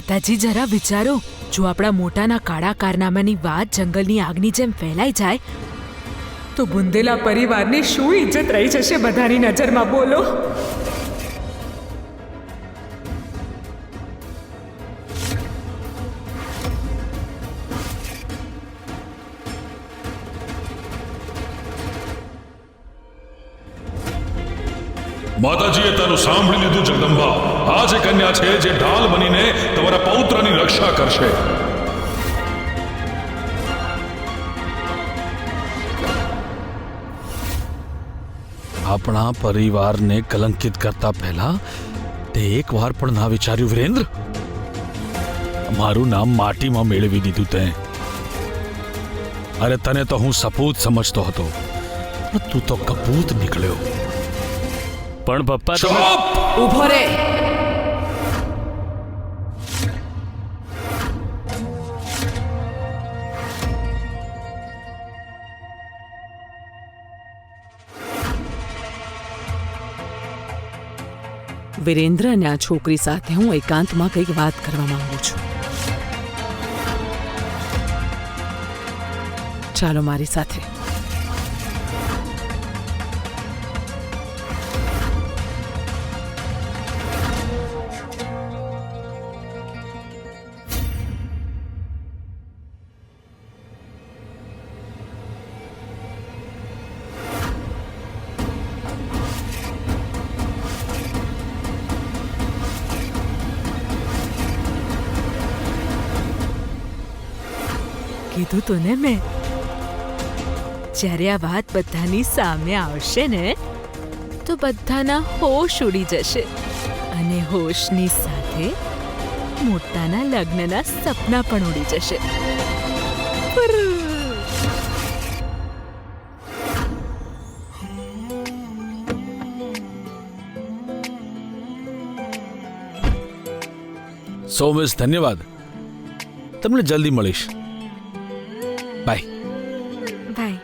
માતાજી જરા વિચારો, જો આપણા મોટાના કાળા કારનામાની વાત જંગલની આગની જેમ ફેલાઈ જાય તો બુંદેલા પરિવારની શું ઇજ્જત રહી જશે બધાની નજરમાં, બોલો? માતાજીએ તારું સાંભળી લીધું જગદંબા. આ જે કન્યા છે જે ઢાલ બનીને તમારા પૌત્રની રક્ષા કરશે. આપણા પરિવારને કલંકિત કરતા પહેલા તે એક વાર પણ ના વિચાર્યું વિરેન્દ્ર? મારું નામ માટીમાં મેળવી દીધું તે. અરે તને તો હું સપૂત સમજતો હતો, પણ તું તો કપૂત નીકળ્યો. પણ પપ્પા ઊભો રે. વિરેન્દ્ર અને આ છોકરી સાથે હું એકાંતમાં કંઈક વાત કરવા માંગુ છું. ચાલો મારી સાથે. કીધું તો ને મેં, જ્યારે આ વાત બધાની સામે આવશે ને તો બધાના હોશ ઉડી જશે અને હોશની સાથે મોટાના લગ્નના સપના પણ ઉડી જશે. સો મિસ, ધન્યવાદ. તમને જલ્દી મળીશ. Bye. Bye.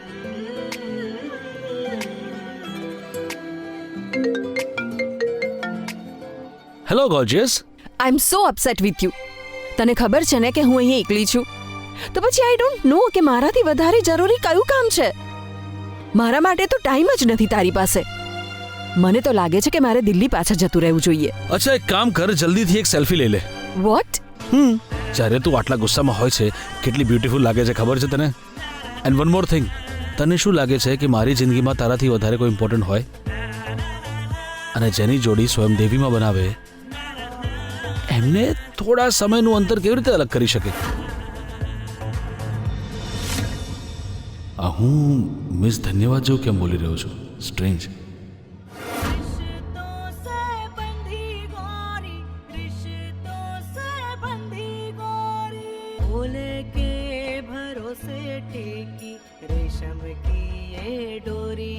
Hello gorgeous. I am so upset with you. તને ખબર છે ને કે હું અહીં એકલી છું, તો પછી આઈ ડોન્ટ નો કે મારાથી વધારે જરૂરી કયું કામ છે. મારા માટે તો ટાઈમ જ નથી તારી પાસે. મને તો લાગે છે કે મારે દિલ્હી પાછા જતું રહેવું જોઈએ. અચ્છા, એક કામ કર, જલ્દીથી એક સેલ્ફી લઈ લે. વોટ? જ્યારે તું આટલા ગુસ્સામાં હોય છે કેટલી બ્યુટીફુલ લાગે છે, ખબર છે તને? એન્ડ વન મોર થિંગ, તને શું લાગે છે કે મારી જિંદગીમાં તારાથી વધારે કોઈ ઇમ્પોર્ટન્ટ હોય? અને જેની જોડી સ્વયં દેવીમાં બનાવે એમને થોડા સમયનું અંતર કેવી રીતે અલગ કરી શકે? હું મિસ ધન્યવાદ જેવું કેમ બોલી રહ્યો છું? સ્ટ્રેન્જ. रेशम की ये डोरी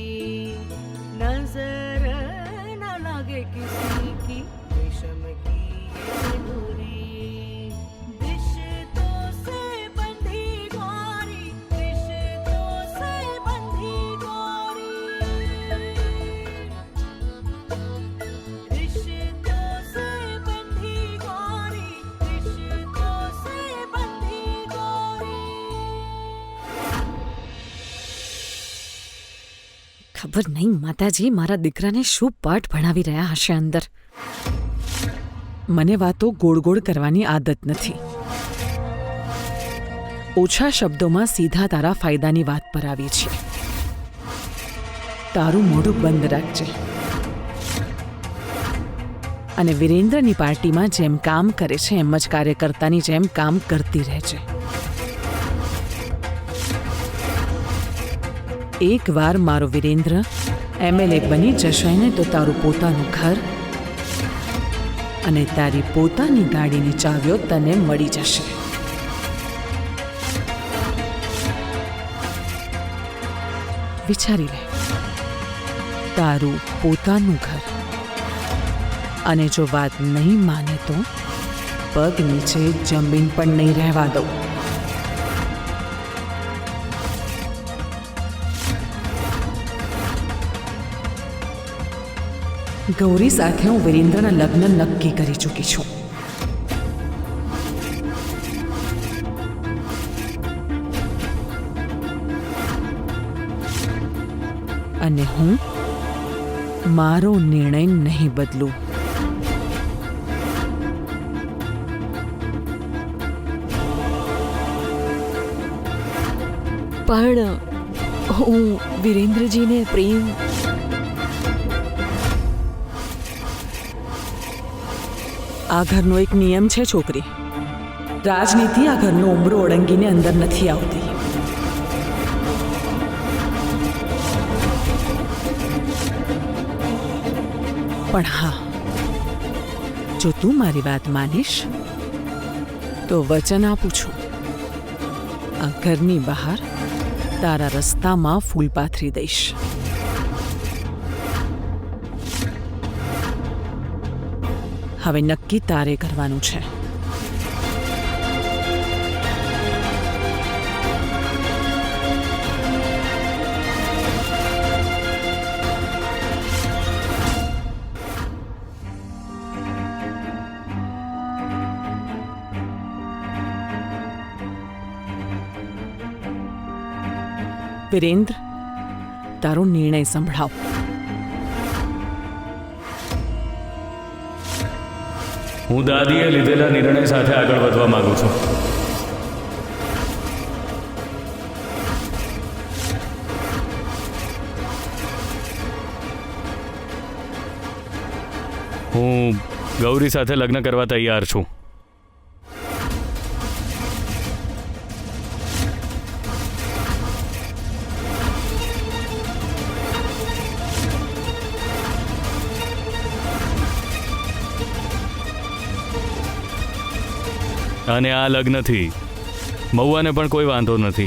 नजर न लगे किसी की, रेशम की ये डोरी रिश्तों से बंधी गोरी, रिश्तों से बंधी गोरी, रिश्तों से बंधी गोरी, रिश्तों से बंधी गोरी. ખબર નહીં માતાજી મારા દીકરાને શું પાઠ ભણાવી રહ્યા હશે અંદર. મને વાતો ગોળ ગોળ કરવાની આદત નથી. ઓછા શબ્દોમાં સીધા તારા ફાયદાની વાત પર આવી છે. તારું મોઢું બંધ રાખજે અને વિરેન્દ્રની પાર્ટીમાં જેમ કામ કરે છે એમ જ કાર્યકર્તાની જેમ કામ કરતી રહેજે. એક વાર મારો વિરેન્દ્ર એમએલએ બની જશે ને તો તારું પોતાનું ઘર અને તારી પોતાની ગાડીની ચાવીઓ તને મળી જશે. વિચારી લે, તારું પોતાનું ઘર. અને જો વાત નહીં માને તો પગ નીચે જમીન પણ નહીં રહેવા દઉં. ગૌરી સાથે હું વિરેન્દ્રના લગ્ન નક્કી કરી ચૂકી છું. અને હું મારો નિર્ણય નહીં બદલું. પણ હું વિરેન્દ્રજીને પ્રેમ આ ઘરનો એક નિયમ છે છોકરી, રાજનીતિ આ ઘરનો ઉંબરો ઓળંગીને અંદર નથી આવતી. પણ હા, જો તું મારી વાત માનીશ તો વચન આપું છું, આ ઘરની બહાર તારા રસ્તામાં ફૂલ પાથરી દઈશ. હવે નક્કી તારે કરવાનું છે. વિરેન્દ્ર, તારો નિર્ણય સંભળાવ. હું દાદીએ લીધેલા નિર્ણય સાથે આગળ વધવા માંગુ છું. હું ગૌરી સાથે લગ્ન કરવા તૈયાર છું. અને આ લગ્નથી મહુવાને પણ કોઈ વાંધો નથી.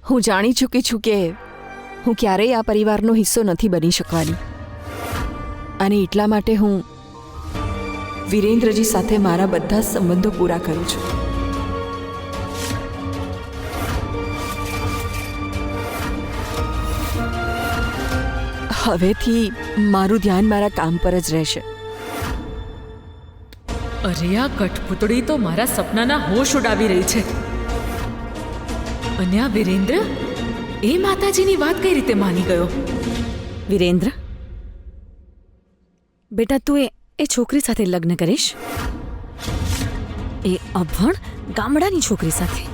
હું જાણી ચૂકી છું કે હું ક્યારેય આ પરિવારનો હિસ્સો નથી બની શકવાની, અને એટલા માટે હું વિરેન્દ્રજી સાથે મારા બધા સંબંધો પૂરા કરું છું. હવેથી મારું ધ્યાન મારા કામ પર જ રહેશે. અરે આ કઠપૂતળી તો મારા સપનાના હોશ ઉડાવી રહી છે. અને આ વિરેન્દ્ર એ માતાજીની વાત કઈ રીતે માની ગયો? વિરેન્દ્ર, બેટા તું એ છોકરી સાથે લગ્ન કરીશ? એ અભણ ગામડાની છોકરી સાથે?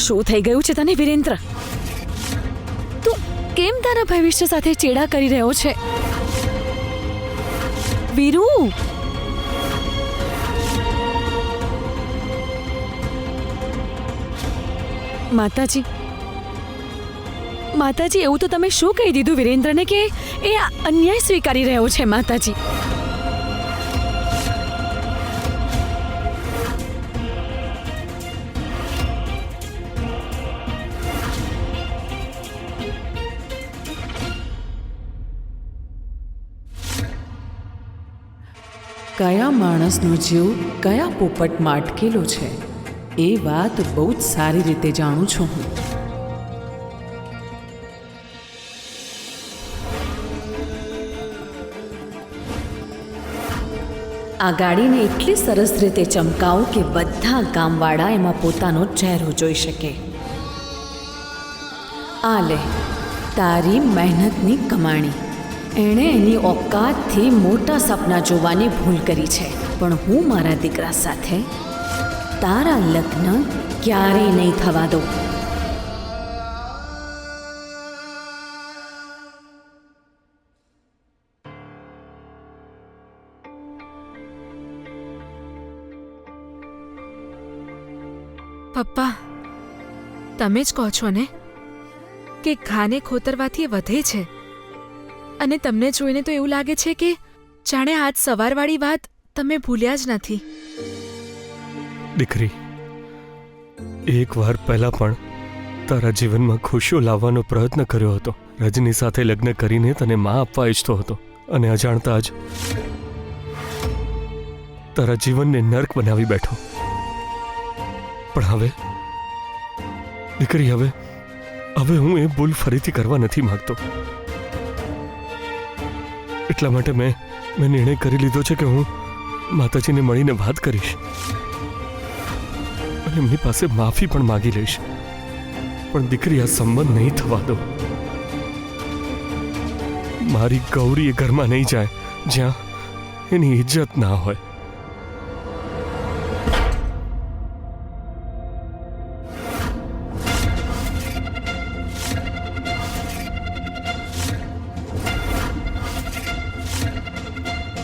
શું થઈ ગયું છે તને વિરેન્દ્ર? તું કેમ તારા ભવિષ્ય સાથે ચેડા કરી રહ્યો છે? વીરુ, માતાજી એવું તો તમે શું કહી દીધું વિરેન્દ્રને કે એ અન્યાય સ્વીકારી રહ્યો છે? માતાજી, કયા માણસનો જીવ કયા પોપટમાં અટકેલો છે એ વાત બહુ જ સારી રીતે જાણું છું હું. આ ગાડીને એટલી સરસ રીતે ચમકાવો કે બધા ગામવાળા એમાં પોતાનો ચહેરો જોઈ શકે. આ લે તારી મહેનતની કમાણી. એણે એની ઓકાતથી મોટા સપના જોવાની ભૂલ કરી છે, પણ હું મારા દીકરા સાથે તારા લગ્ન ક્યારેય નહીં થવા દઉં. પપ્પા, તમે જ કહો છો ને કે ઘાને ખોતરવાથી એ વધે છે, અને તમને જોઈને તો એવું લાગે છે કે જાણે આજ સવારવાળી વાત તમે ભૂલ્યા જ નથી. દીકરી, એકવાર પહેલા પણ તારા જીવનમાં ખુશીઓ લાવવાનો પ્રયત્ન કર્યો હતો. રજની સાથે લગ્ન કરીને તને માં આપવા ઈચ્છતો હતો, અને અજાણતા જ તારા જીવનને નર્ક બનાવી બેઠો. પણ હવે દીકરી, હવે હું એ ભૂલ ફરીથી કરવા નથી માંગતો. એટલા માટે મેં નિર્ણય કરી લીધો છે કે હું માતાજીને મળીને વાત કરીશ અને એમની પાસે માફી પણ માગી લઈશ. પણ દીકરી, આ સંબંધ નહીં થવા દો. મારી ગૌરી એ ઘરમાં નહીં જાય જ્યાં એની ઇજ્જત ના હોય.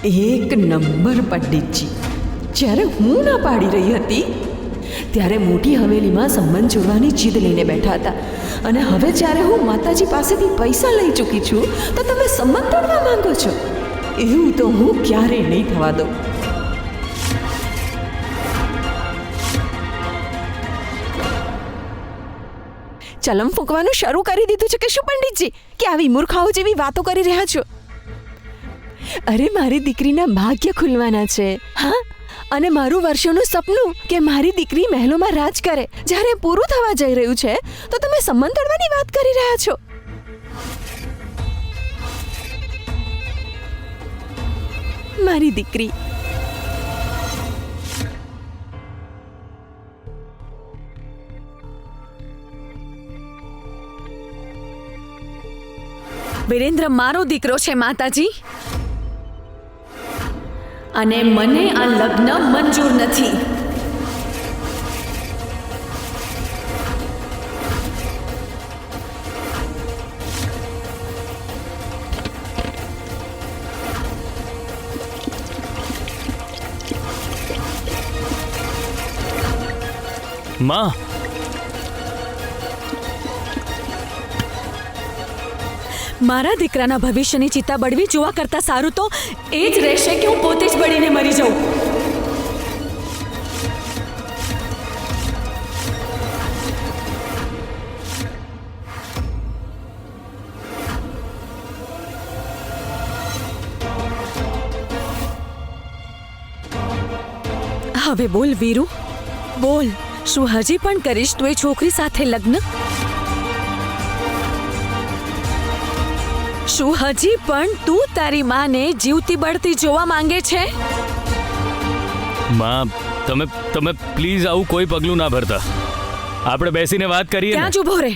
એક નંબર પંડિતજી. જ્યારે હું ના પાડી રહી હતી ત્યારે મોટી હવેલીમાં સંબંધ જોડવાની જીદ લઈને બેઠા હતા, અને હવે જ્યારે હું માતાજી પાસેથી પૈસા લઈ ચૂકી છું તો તમે સંબંધ તોડવા માંગો છો? એવું તો હું ક્યારેય નહીં થવા દઉં. ચલમ ફૂંકવાનું શરૂ કરી દીધું છે કે શું પંડિતજી, કે આવી મૂર્ખાઓ જેવી વાતો કરી રહ્યા છો? અરે, મારી દીકરીના ભાગ્ય ખુલવાના છે. હા, અને મારું વર્ષોનું સપનું કે મારી દીકરી મહેલોમાં રાજ કરે, જ્યારે પૂરું થવા જઈ રહ્યું છે તો તમે સંબંધ તોડવાની વાત કરી રહ્યા છો. મારી દીકરી, વિરેન્દ્ર મારો દીકરો છે માતાજી, અને મને આ લગ્ન મંજૂર નથી. માં, મારા દીકરાના ભવિષ્યની ચિંતા બળવી જોવા કરતા સારું તો એ જ રહેશે કે હું પોતે જ બળીને મરી જાઉં. હવે બોલ વીરુ, બોલ, શું હજી પણ કરીશ તું એ છોકરી સાથે લગ્ન? શું હજી પણ તું તારી માને જીવતી બળતી જોવા માંગે છે? માં, તમે પ્લીઝ આવું કોઈ પગલું ના ભરતા. આપણે બેસીને વાત કરીએ. ત્યાં જ ઊભો રહે.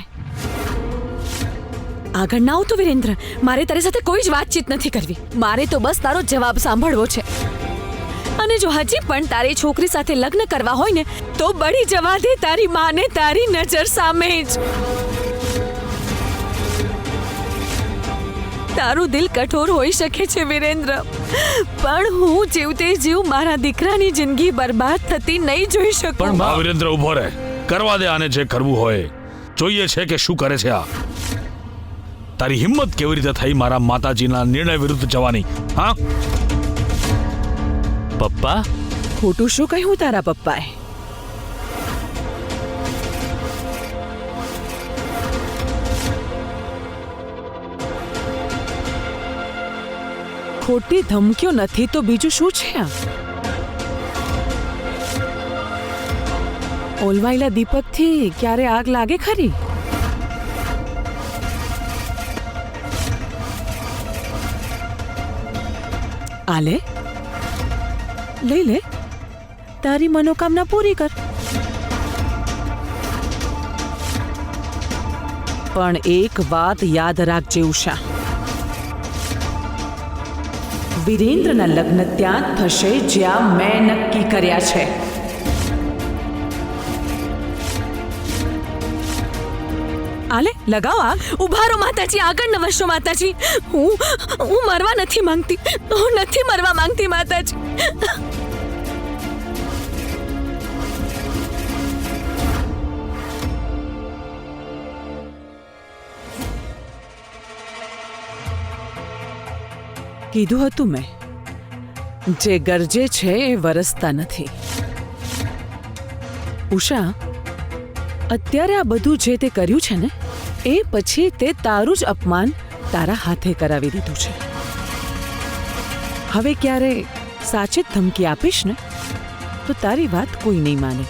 આગળ ના આવતો વિરેન્દ્ર, મારે તારી સાથે કોઈ જ વાતચીત નથી કરવી. મારે તો બસ તારો જવાબ સાંભળવો છે. અને જો હજી પણ તારી છોકરી સાથે લગ્ન કરવા હોય ને તો બળી જવા દે તારી માને તારી નજર સામે જ. તારું દિલ કઠોર હોઈ શકે છે વિરેન્દ્ર, પણ હું જીવતે જીવ મારા દીકરાની જિંદગી બરબાદ થતી નહીં જોઈ શકું. પણ માં, વિરેન્દ્ર ઊભો રહે. કરવા દે આને જે કરવું હોય. જોઈએ છે કે શું કરે છે આ. તારી હિંમત કેવી રીતે થઈ મારા માતાજીના નિર્ણય વિરુદ્ધ જવાની? હા, પપ્પા, ખોટું શું કહ્યું તારા પપ્પાએ? ખોટી ધમકીઓ નથી તો બીજું શું છે આ? ઓલવાયેલા દીપકથી ક્યારે આગ લાગે ખરી? આલે, લઈ લે, તારી મનોકામના પૂરી કર. પણ એક વાત યાદ રાખજે ઉષા, વિરેન્દ્રના લગ્ન ત્યાં થશે જ્યાં મેં નક્કી કર્યા છે. આલે, લગાવ આગ. ઉભા રહો માતાજી, આગળ ન વસો માતાજી. હું મરવા નથી માંગતી, હું નથી મરવા માંગતી માતાજી. કીધું હતું મેં, જે ગરજે છે એ વરસતા નથી. ઉષા, અત્યારે આ બધું જે તે કર્યું છે ને એ પછી તે તારું જ અપમાન તારા હાથે કરાવી દીધું છે. હવે ક્યારે સાચે જ ધમકી આપીશ ને તો તારી વાત કોઈ નહીં માને.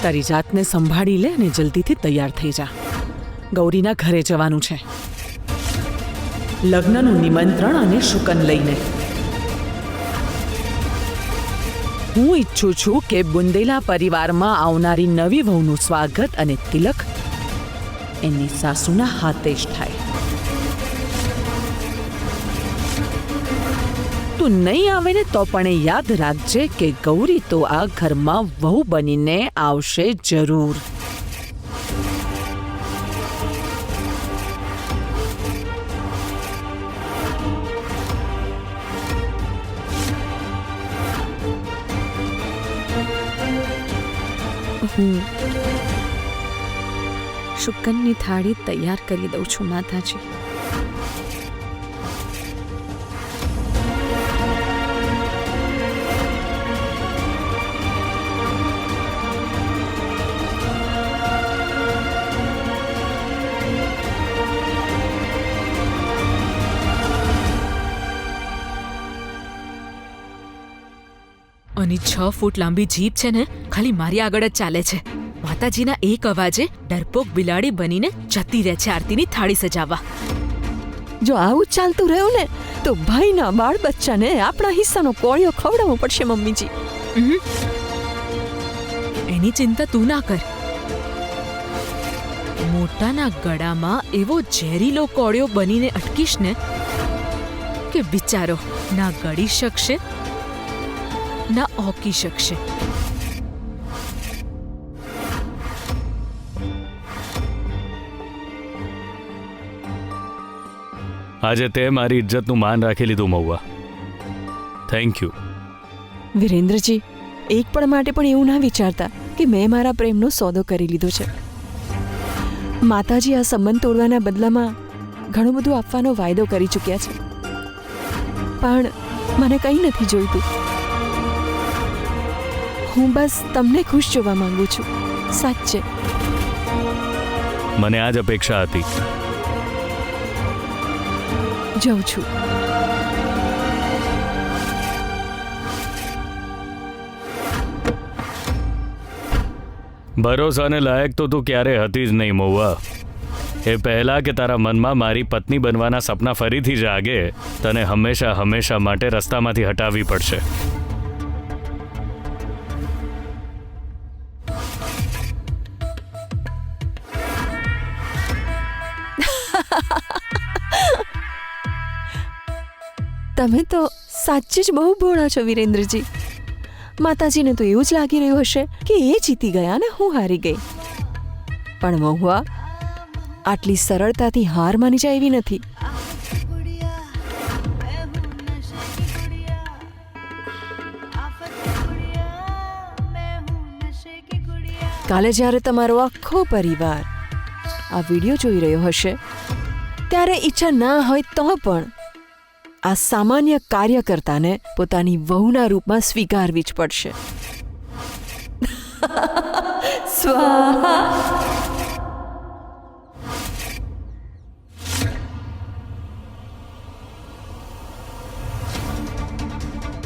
તારી જાતને સંભાળી લે અને જલ્દીથી તૈયાર થઈ જા. ગૌરીના ઘરે જવાનું છે, લગ્નનું નિમંત્રણ અને શુકન લઈને. હું ઈચ્છું છું કે બુંદેલા પરિવારમાં આવનારી નવી વહુનું સ્વાગત અને તિલક એની સાસુના હાથે જ થાય. તું નહીં આવે ને તો પણ એ યાદ રાખજે કે ગૌરી તો આ ઘરમાં વહુ બનીને આવશે જરૂર. હું શુકનની થાળી તૈયાર કરી દઉં છું માતાજી. આની 6 ફૂટ લાંબી જીભ છે ને ખાલી મારી આગળ જ ચાલે છે. માતાજીના એક અવાજે ડરપોક બિલાડી બનીને જતી રહે છે આરતીની થાળી સજાવવા. જો આવું જ ચાલતું રહ્યું ને તો ભાઈના બાળ બચ્ચાને આપણા હિસ્સાનો કોળિયો ખવડાવવો પડશે મમ્મીજી. એની ચિંતા તું ના કર. મોટાના ગળામાં એવો ઝેરીલો કોળિયો બનીને અટકીશ ને કે બિચારો ના ગળી શકશે ના ઓકી શકશે. આજે તે મારી ઇજ્જતનું માન રાખી લીધું મહુવા. Thank you. વિરેન્દ્રજી, એક પણ માટે પણ એવું ના વિચારતા કે મેં મારા પ્રેમનો સોદો કરી લીધો છે. માતાજી આ સંબંધ તોડવાના બદલામાં ઘણું બધું આપવાનો વાયદો કરી ચૂક્યા છે, પણ મને કંઈ નથી જોઈતું. હું બસ તમને ખુશ જોવા માંગુ છું. સાચે મને આ જ અપેક્ષા હતી. જાઉં છું. ભરોસાને લાયક તો તું ક્યારે હતી જ નહીં મહુવા. એ પહેલા કે તારા મનમાં મારી પત્ની બનવાના સપના ફરીથી જાગે, તને હંમેશા હંમેશા માટે રસ્તામાંથી હટાવવી પડશે. તમે તો સાચે જ બહુ ભોળા છો વિરેન્દ્રજી. માતાજીને તો એવું જ લાગી રહ્યું હશે કે એ જીતી ગયા ને હું હારી ગઈ. પણ મહુવા આટલી સરળતાથી હાર માની જાય એવી નથી. કાલે જ્યારે તમારો આખો પરિવાર આ વિડીયો જોઈ રહ્યો હશે ત્યારે ઈચ્છા ના હોય તો પણ આ સામાન્ય કાર્યકર્તાને પોતાની વહુના રૂપમાં સ્વીકારવી જ પડશે. સ્વાહા.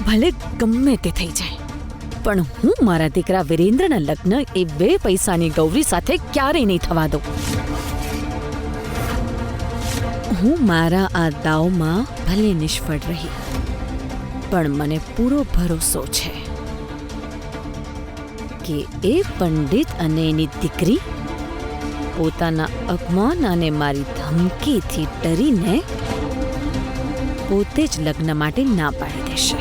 ભલે ગમે તે થઈ જાય, પણ હું મારા દીકરા વિરેન્દ્રના લગ્ન એ 2 પૈસાની ગૌરી સાથે ક્યારેય નહીં થવા દઉં. હું મારા આ દાવમાં ભલે નિષ્ફળ રહી, પણ મને પૂરો ભરોસો છે કે એ પંડિત અને એની દીકરી પોતાના અપમાન અને મારી ધમકીથી ડરીને પોતે જ લગ્ન માટે ના પાડી દેશે.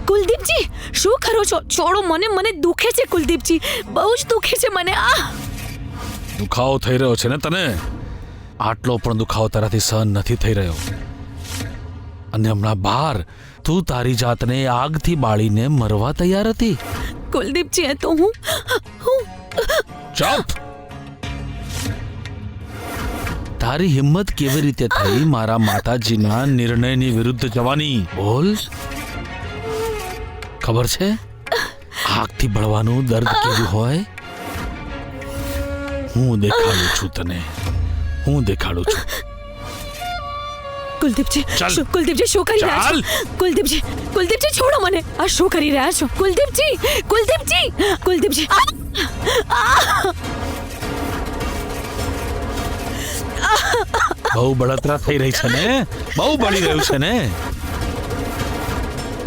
કુલદીપજી, શું કરો છો? છોડો મને, મને દુખે છે કુલદીપજી, બહુ જ દુખે છે મને. દુખાવો થઈ રહ્યો છે ને તને? આટલો પણ દુખાવો તારાથી સહન નથી થઈ રહ્યો. અને હમણાં બહાર તું તારી જાતને આગથી બાળીને મરવા તૈયાર હતી. કુલદીપજી, એ તો હું ચૂપ! તારી હિંમત કેવી રીતે થઈ મારા માતાજીના નિર્ણયની વિરુદ્ધ જવાની? બોલ. ખબર છે આગથી બળવાનું દર્દ કેવું હોય? હું દેખાડું છું તને, હું દેખાડું છું. કુલદીપજી ચાલ. કુલદીપજી શું કરી રહ્યા ચાલ. છો કુલદીપજી કુલદીપજી છોડો મને આ શું કરી રહ્યા છો કુલદીપજી કુલદીપજી કુલદીપજી બહુ બળતરા થઈ રહી છે ને, બહુ બળી રહ્યું છે ને.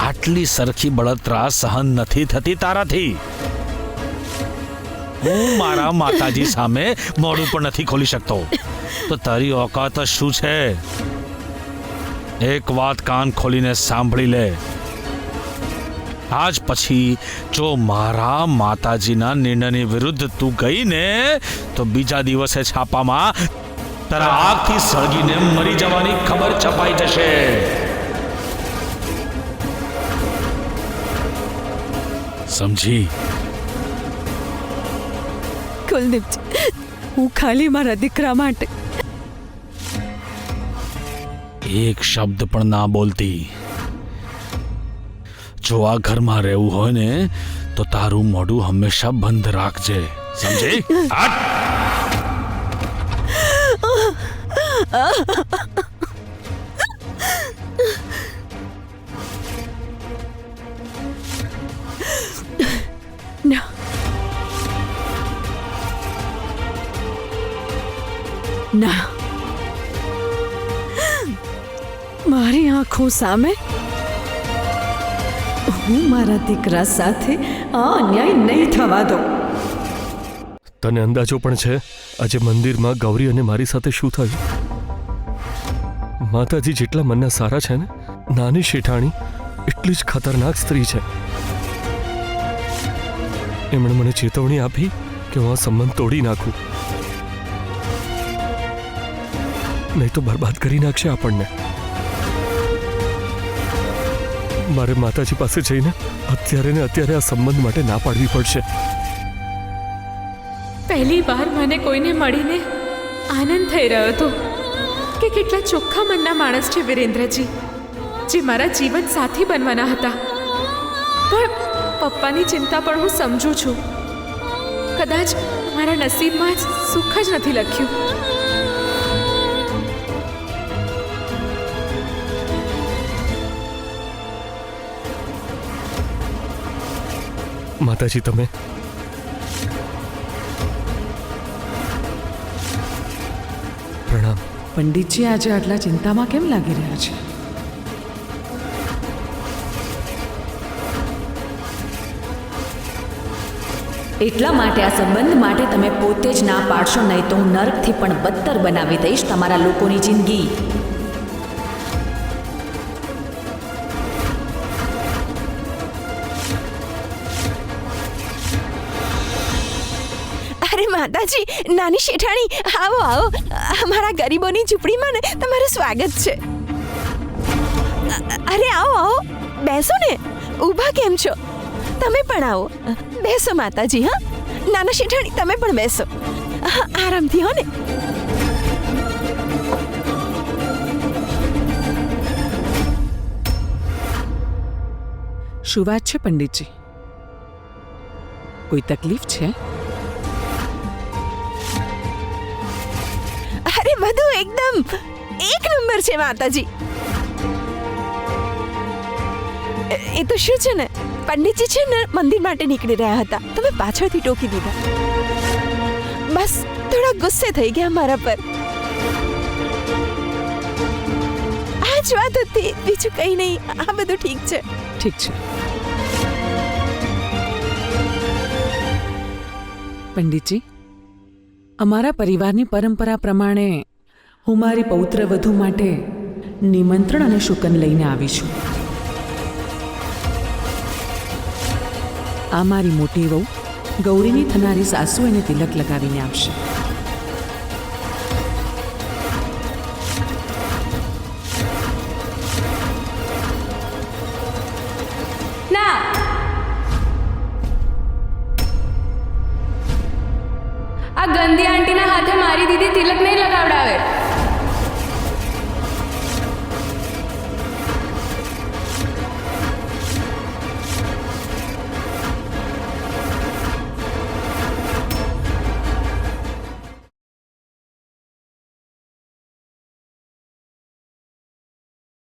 આટલી સરખી બળતરા સહન નથી થતી તારાથી. હું મારા માતાજી સામે મોઢું પણ નથી ખોલી શકતો, તો તારી ઓકાત શું છે? એક વાત કાન ખોલીને સાંભળી લે. આજ પછી જો મારા માતાજીના નિર્ણયની વિરુદ્ધ તું ગઈ ને તો બીજા દિવસે છાપામાં તારા આગથી સળગીને મરી જવાની ખબર છપાઈ જશે. સમજી? કુલદીપજી હું ખાલી મારા દીકરા માટે એક શબ્દ પણ ના બોલતી. જો આ ઘરમાં રહેવું હોય ને તો તારું મોઢું હંમેશા બંધ રાખજે. સમજી? હટ! ના ના મારી આંખો સામે હું મારા દીકરા સાથે આ અન્યાય નહીં થવા દો. તને અંદાજો પણ છે આજે મંદિરમાં ગૌરી અને મારી સાથે શું થયું? માતાજી જેટલા મનના સારા છે ને, નાની શેઠાણી એટલી જ ખતરનાક સ્ત્રી છે. એમણે મને ચેતવણી આપી કે હું આ સંબંધ તોડી નાખું, નહીં તો બરબાદ કરી નાખશે આપણને. મારે માતાજી પાસે જઈને અત્યારે ને અત્યારે આ સંબંધ માટે ના પાડવી પડશે. પહેલી વાર મને કોઈને મળીને આનંદ થઈ રહ્યો હતો કે કેટલા ચોખ્ખા મનના માણસ છે વિરેન્દ્રજી, જે મારા જીવન સાથી બનવાના હતા. પણ પપ્પાની ચિંતા પણ હું સમજુ છું. કદાચ મારા નસીબમાં જ સુખ જ નથી લખ્યું. માતાજી તમે પ્રણામ. પંડિતજી આજે આટલા ચિંતામાં કેમ લાગી રહ્યા છે? એટલા માટે આ સંબંધ માટે તમે પોતે જ ના પાડશો, નહીં તો હું નરકથી પણ બદતર બનાવી દઈશ તમારા લોકોની જિંદગી. અરે માતાજી, નાની શેઠાણી, આવો આવો. અમારા ગરીબોની ઝૂંપડીમાં ને તમારું સ્વાગત છે. અરે આવો આવો, બેસો ને. ઊભા કેમ છો? તમે પણ આવો, બેસો માતાજી. હા, નાના શેઠાણી તમે પણ બેસો. આરામથી હો ને. શું વાત છે પંડિતજી? કોઈ તકલીફ છે? અરે બધું એકદમ એક નંબર છે માતાજી. એ તો શું છે ને, પંડિતજી છે ને મંદિર માટે નીકળી રહ્યા હતા, તમે પાછળથી ટોકી દીધા. બસ થોડા ગુસ્સે થઈ ગયા મારા પર. આ જ વાત હતી, બીજું કંઈ નહીં. આ બધું ઠીક છે. ઠીક છે પંડિતજી, અમારા પરિવારની પરંપરા પ્રમાણે હું મારી પૌત્ર વધુ માટે નિમંત્રણ અને શુકન લઈને આવી છું. આ મારી મોટી વહુ ગૌરીની થનારી સાસુ એને તિલક લગાવીને આવશે. ના, આ ગંદી આંટીના હાથે મારી દીદી તિલક નહીં લગાવી